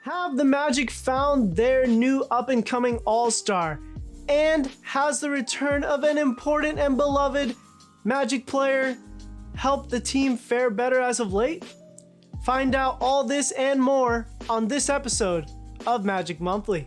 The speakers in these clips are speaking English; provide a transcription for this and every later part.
Have the Magic found their new up-and-coming all-star? And has the return of an important and beloved Magic player helped the team fare better as of late? Find out all this and more on this episode of Magic Monthly.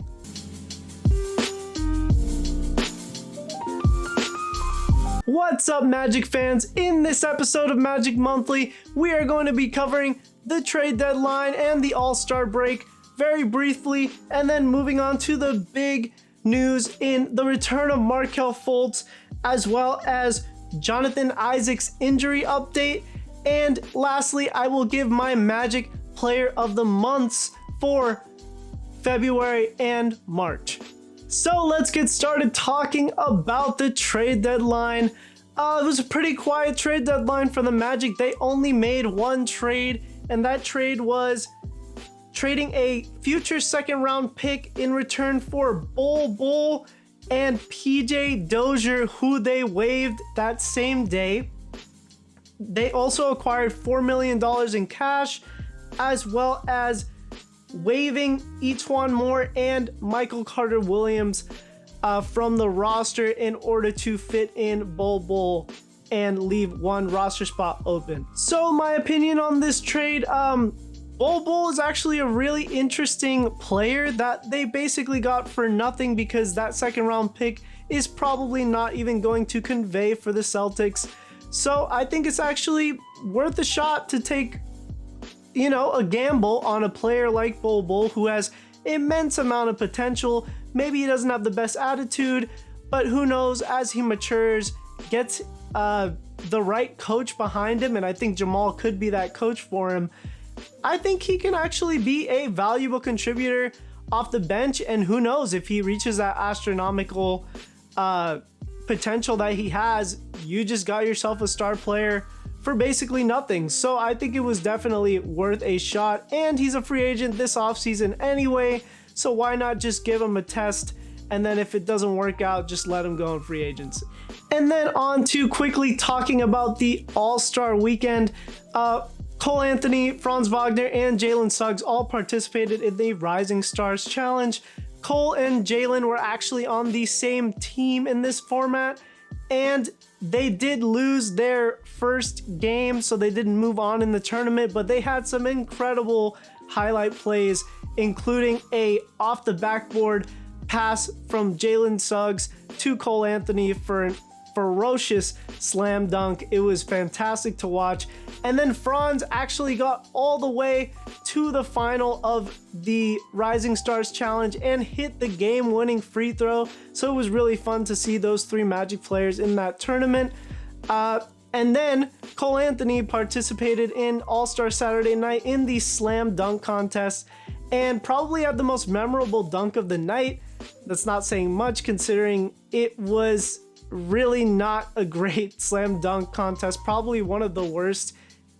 What's up, Magic fans? In this episode of Magic Monthly, we are going to be covering the trade deadline and the All-Star break very briefly, and then moving on to the big news in the return of Markelle Fultz, as well as Jonathan Isaac's injury update. And lastly, I will give my Magic Player of the Months for February and March. So let's get started talking about the trade deadline. It was a pretty quiet trade deadline for the Magic. They only made one trade, and that trade was trading a future second round pick in return for Bol and PJ Dozier, who they waived that same day. They also acquired $4 million in cash, as well as waiving E'Twaun Moore and Michael Carter-Williams from the roster in order to fit in Bol and leave one roster spot open. So my opinion on this trade, Bol is actually a really interesting player that they basically got for nothing, because that second round pick is probably not even going to convey for the Celtics. So I think it's actually worth a shot to take, a gamble on a player like Bol, who has immense amount of potential. Maybe he doesn't have the best attitude, but who knows, as he matures, gets the right coach behind him, and I think Jamal could be that coach for him. I think he can actually be a valuable contributor off the bench, and who knows, if he reaches that astronomical potential that he has, you just got yourself a star player for basically nothing. So I think it was definitely worth a shot, and he's a free agent this offseason anyway, so why not just give him a test, and then if it doesn't work out, just let him go in free agency. And then on to quickly talking about the All-Star weekend. Cole Anthony, Franz Wagner, and Jalen Suggs all participated in the Rising Stars Challenge. Cole and Jalen were actually on the same team in this format, and they did lose their first game, so they didn't move on in the tournament, but they had some incredible highlight plays, including a off the backboard pass from Jalen Suggs to Cole Anthony for an ferocious slam dunk. It was fantastic to watch. And then Franz actually got all the way to the final of the Rising Stars Challenge and hit the game-winning free throw. So it was really fun to see those three Magic players in that tournament. And then Cole Anthony participated in All-Star Saturday Night in the slam dunk contest and probably had the most memorable dunk of the night. That's not saying much, considering it was really not a great slam dunk contest, probably one of the worst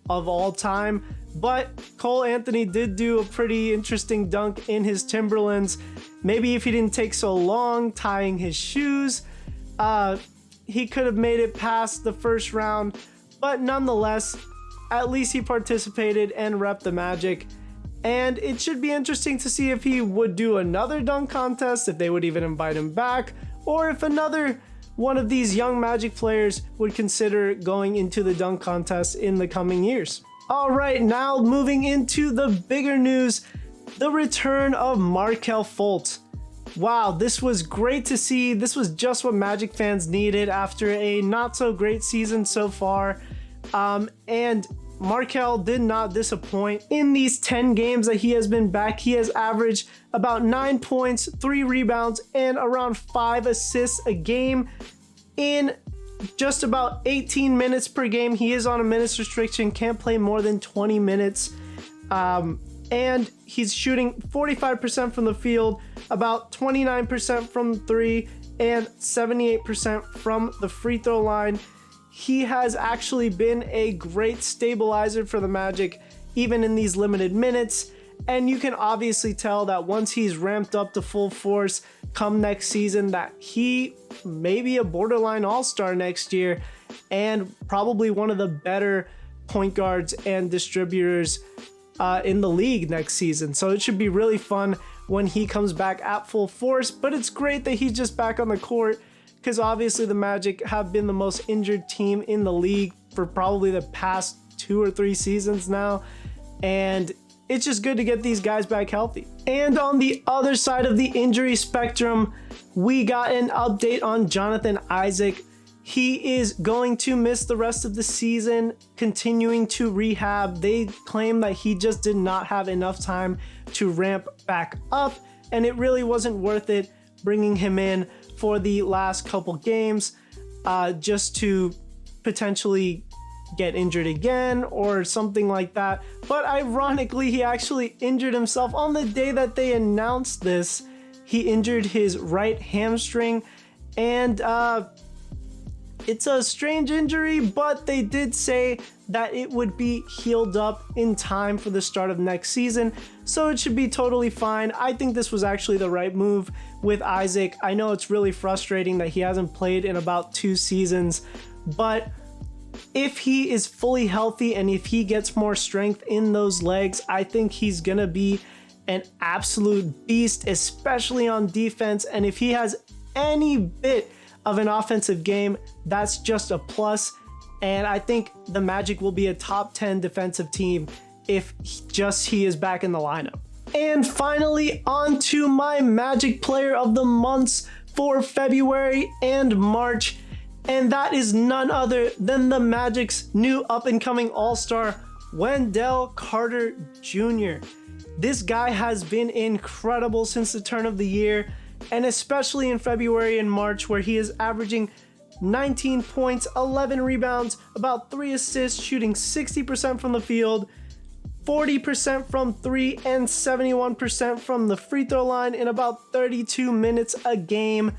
of all time. But Cole Anthony did do a pretty interesting dunk in his Timberlands. Maybe if he didn't take so long tying his shoes, he could have made it past the first round. But nonetheless, at least he participated and repped the Magic. And it should be interesting to see if he would do another dunk contest, if they would even invite him back, or if another one of these young Magic players would consider going into the dunk contest in the coming years. All right, now moving into the bigger news, the return of Markelle Fultz. Wow, this was great to see. This was just what Magic fans needed after a not so great season so far. And Markelle did not disappoint. In these 10 games that he has been back, he has averaged about 9 points, 3 rebounds, and around 5 assists a game in just about 18 minutes per game. He is on a minutes restriction, can't play more than 20 minutes. And he's shooting 45% from the field, about 29% from 3, and 78% from the free throw line. He has actually been a great stabilizer for the Magic, even in these limited minutes. And you can obviously tell that once he's ramped up to full force come next season, that he may be a borderline all-star next year, and probably one of the better point guards and distributors in the league next season. So it should be really fun when he comes back at full force. But it's great that he's just back on the court, because obviously the Magic have been the most injured team in the league for probably the past 2 or 3 seasons now. And it's just good to get these guys back healthy. And on the other side of the injury spectrum, we got an update on Jonathan Isaac. He is going to miss the rest of the season, continuing to rehab. They claim that he just did not have enough time to ramp back up, and it really wasn't worth it bringing him in for the last couple games just to potentially get injured again or something like that. But ironically, he actually injured himself on the day that they announced this. He injured his right hamstring, and it's a strange injury, but they did say that it would be healed up in time for the start of next season, so it should be totally fine. I think this was actually the right move with Isaac. I know it's really frustrating that he hasn't played in about 2 seasons, but if he is fully healthy and if he gets more strength in those legs, I think he's gonna be an absolute beast, especially on defense. And if he has any bit of an offensive game, that's just a plus. And I think the Magic will be a top 10 defensive team if he is back in the lineup. And finally, on to my Magic Player of the Months for February and March. And that is none other than the Magic's new up-and-coming All-Star, Wendell Carter Jr. This guy has been incredible since the turn of the year, and especially in February and March, where he is averaging 19 points, 11 rebounds, about 3 assists, shooting 60% from the field, 40% from 3, and 71% from the free throw line in about 32 minutes a game.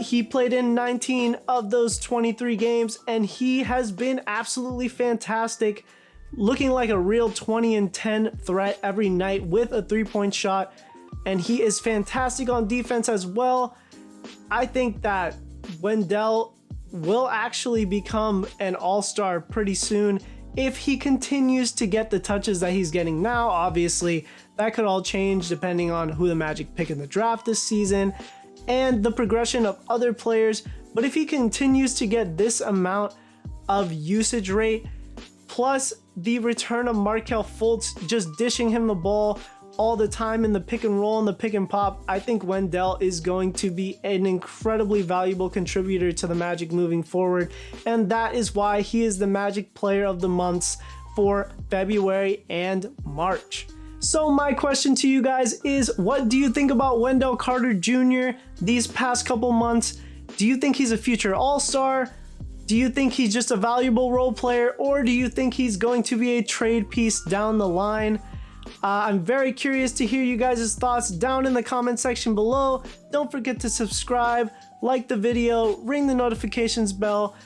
He played in 19 of those 23 games, and he has been absolutely fantastic, looking like a real 20 and 10 threat every night with a 3-point shot. And he is fantastic on defense as well. I think that Wendell will actually become an all-star pretty soon if he continues to get the touches that he's getting now. Obviously, that could all change depending on who the Magic pick in the draft this season and the progression of other players. But if he continues to get this amount of usage rate, plus the return of Markelle Fultz just dishing him the ball all the time in the pick and roll and the pick and pop, I think Wendell is going to be an incredibly valuable contributor to the Magic moving forward. And that is why he is the Magic Player of the Months for February and March. So my question to you guys is, what do you think about Wendell Carter Jr. these past couple months? Do you think he's a future all-star? Do you think he's just a valuable role player? Or do you think he's going to be a trade piece down the line? I'm very curious to hear you guys' thoughts down in the comment section below. Don't forget to subscribe, like the video, ring the notifications bell.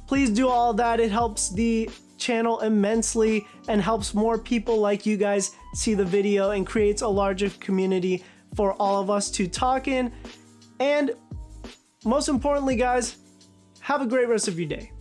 Please do all that. It helps the channel immensely and helps more people like you guys see the video and creates a larger community for all of us to talk in. And most importantly, guys, have a great rest of your day.